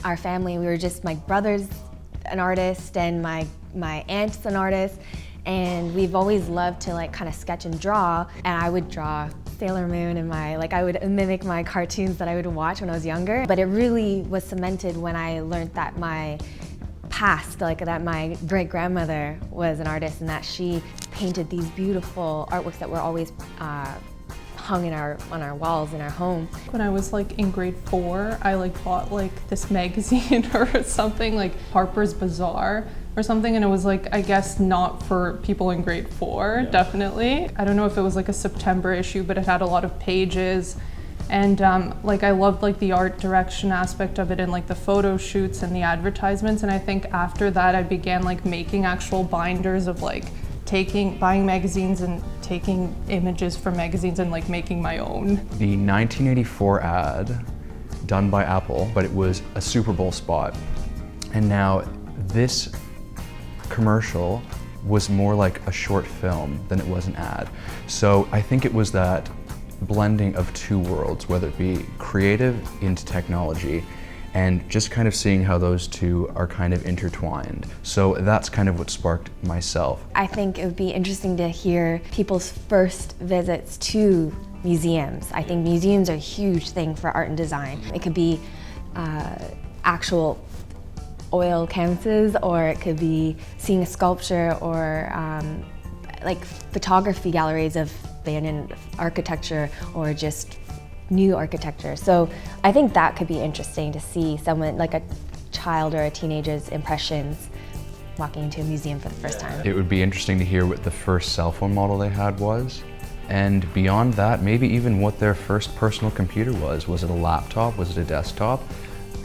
our family, we were just, my brother's an artist and my aunt's an artist, and we've always loved to like kind of sketch and draw, and I would draw Sailor Moon and I would mimic my cartoons that I would watch when I was younger. But it really was cemented when I learned that my past, like that my great-grandmother was an artist and that she painted these beautiful artworks that were always hung in on our walls in our home. When I was like in grade 4, I like bought like this magazine or something, like Harper's Bazaar or something, and it was like, I guess not for people in grade 4, definitely. I don't know if it was like a September issue, but it had a lot of pages. And like I loved like the art direction aspect of it and like the photo shoots and the advertisements. And I think after that I began like making actual binders of like buying magazines and taking images from magazines and like making my own. The 1984 ad done by Apple, but it was a Super Bowl spot. And now this commercial was more like a short film than it was an ad. So I think it was that blending of two worlds, whether it be creative into technology, and just kind of seeing how those two are kind of intertwined. So that's kind of what sparked myself. I think it would be interesting to hear people's first visits to museums. I think museums are a huge thing for art and design. It could be actual oil canvases, or it could be seeing a sculpture, or like photography galleries of abandoned architecture or just new architecture. So I think that could be interesting to see someone, like a child or a teenager's impressions walking into a museum for the first time. It would be interesting to hear what the first cell phone model they had was. And beyond that, maybe even what their first personal computer was. Was it a laptop? Was it a desktop?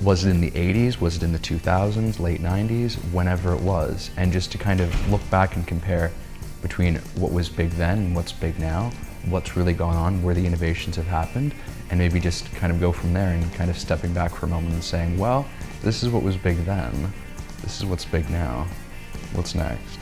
Was it in the 80s? Was it in the 2000s, late 90s? Whenever it was. And just to kind of look back and compare between what was big then and what's big now, what's really going on, where the innovations have happened, and maybe just kind of go from there and kind of stepping back for a moment and saying, well, this is what was big then, this is what's big now, what's next?